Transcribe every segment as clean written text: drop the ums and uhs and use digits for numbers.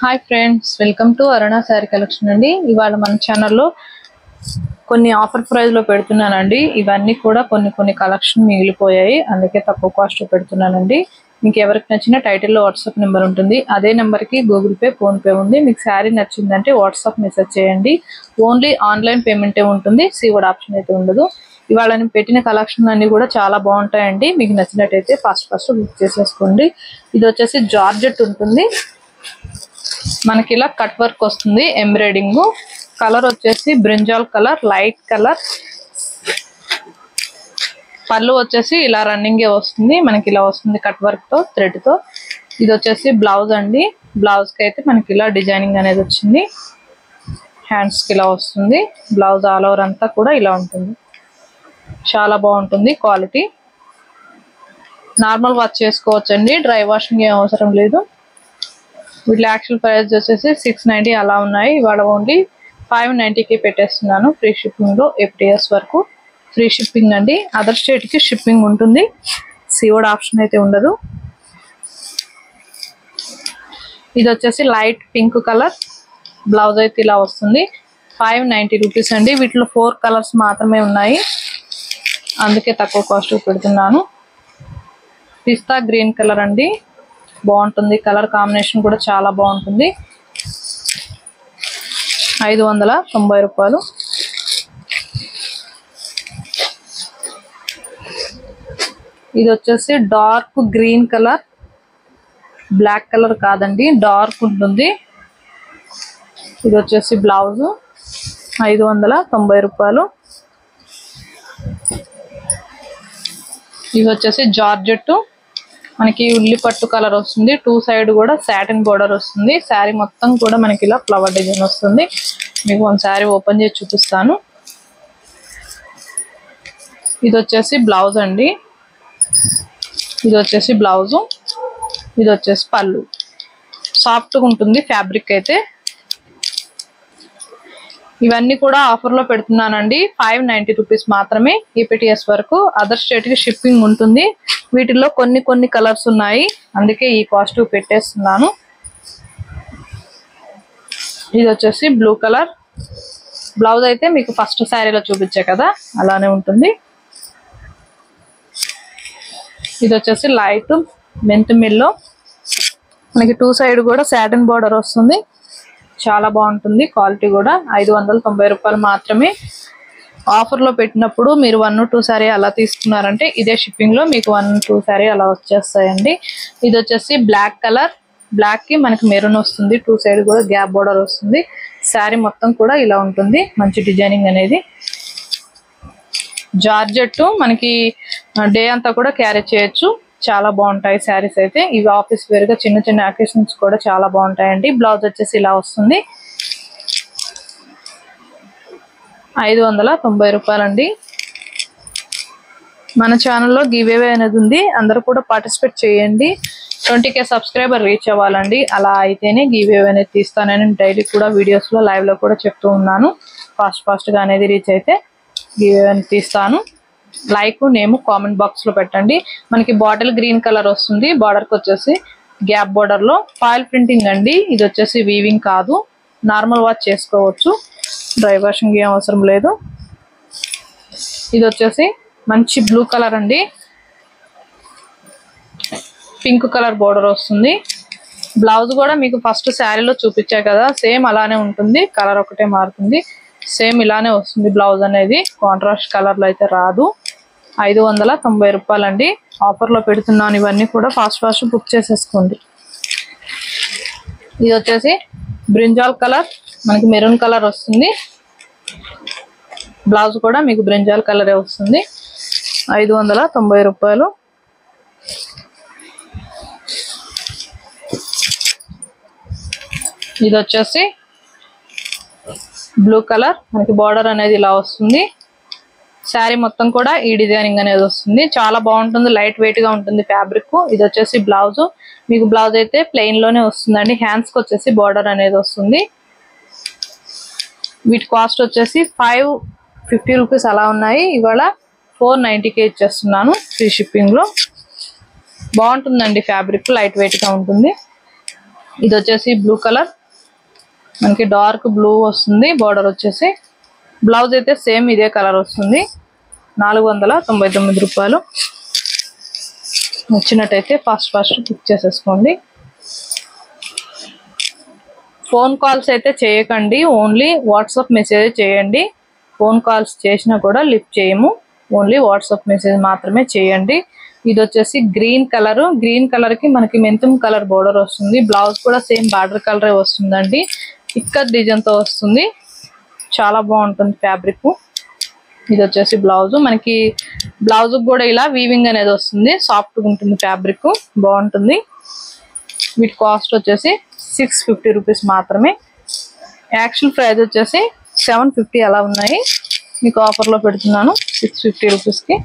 Hi friends, welcome to Aruna sari collection అండి. ఇవాళ మన ఛానల్లో కొన్ని ఆఫర్ ప్రైస్ లో పెడుతున్నానండి. ఇవన్నీ కూడా కొన్ని కలెక్షన్ మిగిలిపోయాయి, అందుకే తక్కువ కాస్ట్ లో పెడుతున్నానండి. మీకు ఎవరికి నచ్చిన టైటిల్లో వాట్సాప్ నెంబర్ ఉంటుంది, అదే నెంబర్కి గూగుల్ పే, ఫోన్ పే ఉంది. మీకు శారీ నచ్చిందంటే వాట్సాప్ మెసేజ్ చేయండి. ఓన్లీ ఆన్లైన్ పేమెంటే ఉంటుంది, సీవర్డ్ ఆప్షన్ అయితే ఉండదు. ఇవాళ నేను పెట్టిన కలెక్షన్ అన్ని కూడా చాలా బాగుంటాయండి. మీకు నచ్చినట్టయితే ఫస్ట్ బుక్ చేసేసుకోండి. ఇది వచ్చేసి జార్జెట్ ఉంటుంది, మనకి ఇలా కట్ వర్క్ వస్తుంది. ఎంబ్రాయిడింగ్ కలర్ వచ్చేసి బ్రింజాల్ కలర్, లైట్ కలర్. పళ్ళు వచ్చేసి ఇలా రన్నింగే వస్తుంది, మనకి ఇలా వస్తుంది కట్ వర్క్ తో, థ్రెడ్ తో. ఇది వచ్చేసి బ్లౌజ్ అండి. బ్లౌజ్ కి అయితే మనకి ఇలా డిజైనింగ్ అనేది వచ్చింది, హ్యాండ్స్ కి ఇలా వస్తుంది. బ్లౌజ్ ఆల్ ఓవర్ అంతా కూడా ఇలా ఉంటుంది, చాలా బాగుంటుంది. క్వాలిటీ నార్మల్ వాష్ చేసుకోవచ్చండి, డ్రై వాషింగ్ ఏం అవసరం లేదు. వీటి యాక్చువల్ ప్రైస్ వచ్చేసి 690 అలా ఉన్నాయి. ఇవాళ ఓన్లీ 590కి పెట్టేస్తున్నాను. ఫ్రీ షిప్పింగ్ లో FTS వరకు ఫ్రీ షిప్పింగ్ అండి. అదర్ స్టేట్ కి షిప్పింగ్ ఉంటుంది, సీవర్డ్ ఆప్షన్ అయితే ఉండదు. ఇది వచ్చేసి లైట్ పింక్ కలర్, బ్లౌజ్ అయితే ఇలా వస్తుంది. 590 రూపీస్ అండి. వీటిలో 4 కలర్స్ మాత్రమే ఉన్నాయి, అందుకే తక్కువ కాస్ట్ పెడుతున్నాను. పిస్తా గ్రీన్ కలర్ అండి, బాగుంటుంది. కలర్ కాంబినేషన్ కూడా చాలా బాగుంటుంది. 590 రూపాయలు. ఇది వచ్చేసి dark green colour, black colour కాదండి, డార్క్ ఉంటుంది. ఇది వచ్చేసి బ్లౌజ్ 590 రూపాయలు. ఇది వచ్చేసి జార్జెట్, మనకి ఉల్లి పట్టు కలర్ వస్తుంది. 2 సైడ్ కూడా సాటిన్ బోర్డర్ వస్తుంది. శారీ మొత్తం కూడా మనకి ఇలా ఫ్లవర్ డిజైన్ వస్తుంది. మీకు ఒక శారీ ఓపెన్ చేసి చూపిస్తాను. ఇది వచ్చేసి బ్లౌజ్ అండి. ఇది వచ్చేసి బ్లౌజు, ఇది వచ్చేసి పళ్ళు. సాఫ్ట్గా ఉంటుంది ఫ్యాబ్రిక్ అయితే. ఇవన్నీ కూడా ఆఫర్ లో పెడుతున్నానండి. 590 రూపీస్ మాత్రమే, EPTS వరకు. అదర్ స్టేట్ కి షిప్పింగ్ ఉంటుంది. వీటిల్లో కొన్ని కలర్స్ ఉన్నాయి, అందుకే ఈ కాస్ట్ పెట్టేస్తున్నాను. ఇది వచ్చేసి బ్లూ కలర్. బ్లౌజ్ అయితే మీకు ఫస్ట్ శారీలో చూపించే కదా, అలానే ఉంటుంది. ఇది వచ్చేసి లైట్ మెంత్ మిల్లో, మనకి 2 సైడ్ కూడా సాటిన్ బోర్డర్ వస్తుంది, చాలా బాగుంటుంది. క్వాలిటీ కూడా 590 రూపాయలు మాత్రమే. ఆఫర్ లో పెట్టినప్పుడు మీరు 1-2 సారీ అలా తీసుకున్నారంటే ఇదే షిప్పింగ్ లో మీకు 1-2 సారీ అలా వచ్చేస్తాయండి. ఇది వచ్చేసి బ్లాక్ కలర్, బ్లాక్ కి మనకి మెరూన్ వస్తుంది. 2 సైడ్ కూడా గ్యాప్ బోర్డర్ వస్తుంది. శారీ మొత్తం కూడా ఇలా ఉంటుంది, మంచి డిజైనింగ్ అనేది. జార్జెట్ మనకి డే అంతా కూడా క్యారీ చేయొచ్చు, చాలా బాగుంటాయి శారీస్ అయితే. ఇవి ఆఫీస్ వేర్ గా చిన్న అకేషన్స్ కూడా చాలా బాగుంటాయండి. బ్లౌజ్ వచ్చేసి ఇలా వస్తుంది. 590 రూపాయలండి. మన ఛానల్లో గివ్ అవే అనేది ఉంది, అందరూ కూడా పార్టిసిపేట్ చేయండి. 20K సబ్స్క్రైబర్ రీచ్ అవ్వాలండి, అలా అయితేనే గివ్ అవే అనేది తీస్తానని డైలీ కూడా వీడియోస్ లో లైవ్ లో కూడా చెప్తూ ఉన్నాను. ఫాస్ట్ గా అనేది రీచ్ అయితే గివ్ అవే అనేది తీస్తాను. లైక్, నేమ్ కామెంట్ బాక్స్ లో పెట్టండి. మనకి బాటిల్ గ్రీన్ కలర్ వస్తుంది. బార్డర్ కి వచ్చేసి గ్యాప్ బోర్డర్ లో ఫాయిల్ ప్రింటింగ్ అండి. ఇది వచ్చేసి వీవింగ్ కాదు, నార్మల్ వాష్ చేసుకోవచ్చు, డ్రై వాషింగ్ ఏం అవసరం లేదు. ఇది వచ్చేసి మంచి బ్లూ కలర్ అండి, పింక్ కలర్ బోర్డర్ వస్తుంది. బ్లౌజ్ కూడా మీకు ఫస్ట్ శారీలో చూపించా కదా, సేమ్ అలానే ఉంటుంది, కలర్ ఒకటే మారుతుంది. సేమ్ ఇలానే వస్తుంది బ్లౌజ్ అనేది, కాంట్రాస్ట్ కలర్ లో అయితే రాదు. 590 రూపాయలండి. ఆఫర్ లో పెడుతున్నాను. ఇవన్నీ కూడా ఫాస్ట్ బుక్ చేసేసుకోండి. ఇది వచ్చేసి బ్రింజాల్ కలర్, మనకి మెరూన్ కలర్ వస్తుంది. బ్లౌజ్ కూడా మీకు బ్రింజాల్ కలరే వస్తుంది. 590 రూపాయలు. ఇది వచ్చేసి బ్లూ కలర్, మనకి బార్డర్ అనేది ఇలా వస్తుంది. శారీ మొత్తం కూడా ఈ డిజైనింగ్ అనేది వస్తుంది, చాలా బాగుంటుంది. లైట్ వెయిట్ గా ఉంటుంది ఫ్యాబ్రిక్. ఇది వచ్చేసి బ్లౌజ్, మీకు బ్లౌజ్ అయితే ప్లెయిన్ లోనే వస్తుందండి. హ్యాండ్స్ కి వచ్చేసి బార్డర్ అనేది వస్తుంది. వీటి కాస్ట్ వచ్చేసి 550 రూపీస్ అలా ఉన్నాయి. ఇవాళ 490కే ఇచ్చేస్తున్నాను ఫ్రీ షిప్పింగ్ లో. బాగుంటుందండి ఫ్యాబ్రిక్, లైట్ వెయిట్ గా ఉంటుంది. ఇది వచ్చేసి బ్లూ కలర్, మనకి డార్క్ బ్లూ వస్తుంది. బార్డర్ వచ్చేసి బ్లౌజ్ అయితే సేమ్ ఇదే కలర్ వస్తుంది. 499 రూపాయలు. నచ్చినట్టయితే ఫాస్ట్ బుక్ చేసేసుకోండి. ఫోన్ కాల్స్ అయితే చేయకండి, ఓన్లీ వాట్సాప్ మెసేజ్ చేయండి. ఫోన్ కాల్స్ చేసినా కూడా లిఫ్ట్ చేయము, ఓన్లీ వాట్సాప్ మెసేజ్ మాత్రమే చేయండి. ఇది వచ్చేసి గ్రీన్ కలర్, గ్రీన్ కలర్ కి మనకి మెంతుం కలర్ బోర్డర్ వస్తుంది. బ్లౌజ్ కూడా సేమ్ బార్డర్ కలరే వస్తుందండి. ఇక్కత్ డిజైన్ తో వస్తుంది, చాలా బాగుంటుంది ఫ్యాబ్రిక్. ఇది వచ్చేసి బ్లౌజ్, మనకి బ్లౌజ్ కూడా ఇలా వీవింగ్ అనేది వస్తుంది, సాఫ్ట్ గా ఉంటుంది ఫ్యాబ్రిక్, బాగుంటుంది. వీటి కాస్ట్ వచ్చేసి 650 రూపీస్ మాత్రమే. యాక్చువల్ ప్రైస్ వచ్చేసి 750 అలా ఉన్నాయి, మీకు ఆఫర్లో పెడుతున్నాను 650 రూపీస్కి.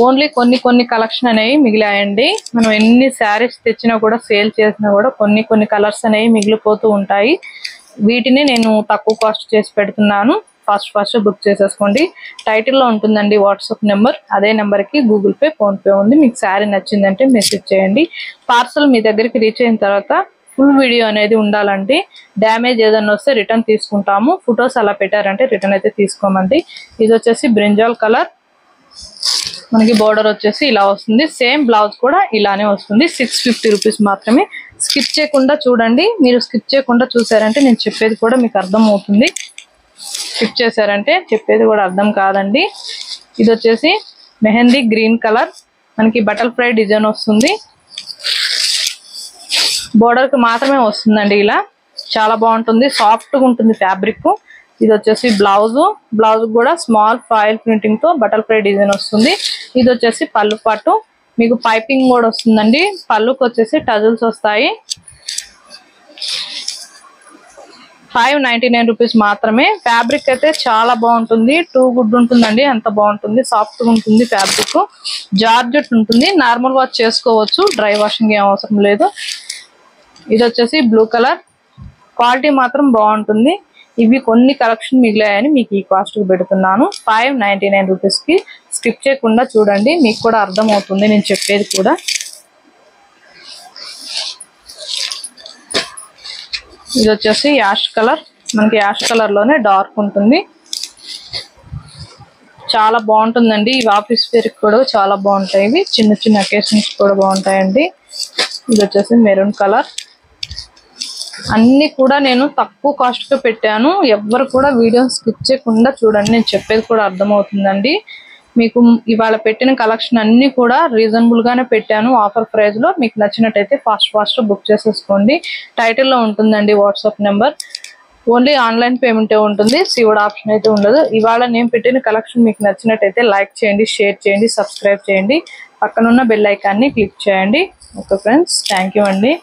ఓన్లీ కొన్ని కలెక్షన్ అనేవి మిగిలాయండి. మనం ఎన్ని శారీస్ తెచ్చినా కూడా సేల్ చేసినా కూడా కొన్ని కలర్స్ అనేవి మిగిలిపోతూ ఉంటాయి. వీటిని నేను తక్కువ కాస్ట్ చేసి పెడుతున్నాను. ఫాస్ట్ బుక్ చేసేసుకోండి. టైటిల్లో ఉంటుందండి వాట్సాప్ నెంబర్, అదే నెంబర్కి గూగుల్ పే, ఫోన్పే ఉంది. మీకు శారీ నచ్చిందంటే మెసేజ్ చేయండి. పార్సల్ మీ దగ్గరికి రీచ్ అయిన తర్వాత ఫుల్ వీడియో అనేది ఉండాలండి. డ్యామేజ్ ఏదైనా వస్తే రిటర్న్ తీసుకుంటాము. ఫొటోస్ అలా పెట్టారంటే రిటర్న్ అయితే తీసుకోమండి. ఇది వచ్చేసి బ్రింజాల్ కలర్, మనకి బోర్డర్ వచ్చేసి ఇలా వస్తుంది. సేమ్ బ్లౌజ్ కూడా ఇలానే వస్తుంది. 650 రూపీస్ మాత్రమే. స్కిప్ చేయకుండా చూడండి. మీరు స్కిప్ చేయకుండా చూసారంటే నేను చెప్పేది కూడా మీకు అర్థం అవుతుంది. స్కిప్ చేశారంటే చెప్పేది కూడా అర్థం కాదండి. ఇది వచ్చేసి మెహందీ గ్రీన్ కలర్, మనకి బటర్ఫ్లై డిజైన్ వస్తుంది. బోర్డర్ కి మాత్రమే వస్తుందండి ఇలా, చాలా బాగుంటుంది, సాఫ్ట్ గా ఉంటుంది ఫ్యాబ్రిక్. ఇది వచ్చేసి బ్లౌజ్ కూడా స్మాల్ ఫాయిల్ ప్రింటింగ్ తో బటర్ఫ్లై డిజైన్ వస్తుంది. ఇది వచ్చేసి పళ్ళు పాటు, మీకు పైపింగ్ కూడా వస్తుందండి. పళ్ళుకి వచ్చేసి టజల్స్ వస్తాయి. 599 రూపీస్ మాత్రమే. ఫ్యాబ్రిక్ అయితే చాలా బాగుంటుంది, టూ గుడ్ ఉంటుందండి, అంత బాగుంటుంది, సాఫ్ట్ గా ఉంటుంది ఫ్యాబ్రిక్. జార్జెట్ ఉంటుంది, నార్మల్ వాష్ చేసుకోవచ్చు, డ్రై వాషింగ్ ఏం అవసరం లేదు. ఇది వచ్చేసి బ్లూ కలర్, క్వాలిటీ మాత్రం బాగుంటుంది. ఇవి కొన్ని కలెక్షన్ మిగిలాయని మీకు ఈ కాస్ట్ కి పెడుతున్నాను 599 రూపీస్ కి. స్కిప్ చేయకుండా చూడండి, మీకు కూడా అర్థం అవుతుంది నేను చెప్పేది కూడా. ఇది వచ్చేసి యాష్ కలర్, మనకి యాష్ కలర్ లోనే డార్క్ ఉంటుంది, చాలా బాగుంటుందండి. ఇవి ఆఫీస్ వేర్ కూడా చాలా బాగుంటాయి, ఇవి చిన్న అకేషన్స్ కూడా బాగుంటాయండి. ఇది వచ్చేసి మెరూన్ కలర్. అన్ని కూడా నేను తక్కువ కాస్ట్ కి పెట్టాను, ఎవ్వరు కూడా వీడియో స్కిప్ చేయకుండా చూడండి, నేను చెప్పేది కూడా అర్థమవుతుందండి. మీకు ఇవాళ పెట్టిన కలెక్షన్ అన్ని కూడా రీజనబుల్ గానే పెట్టాను ఆఫర్ ప్రైస్ లో. మీకు నచ్చినట్టయితే ఫాస్ట్ బుక్ చేసేసుకోండి. టైటిల్లో ఉంటుందండి వాట్సాప్ నెంబర్. ఓన్లీ ఆన్లైన్ పేమెంటే ఉంటుంది, సిఓడి ఆప్షన్ అయితే ఉండదు. ఇవాళ నేను పెట్టిన కలెక్షన్ మీకు నచ్చినట్టయితే లైక్ చేయండి, షేర్ చేయండి, సబ్స్క్రైబ్ చేయండి, పక్కనున్న బెల్ ఐకాన్ని క్లిక్ చేయండి. ఓకే ఫ్రెండ్స్, థ్యాంక్ యూ అండి.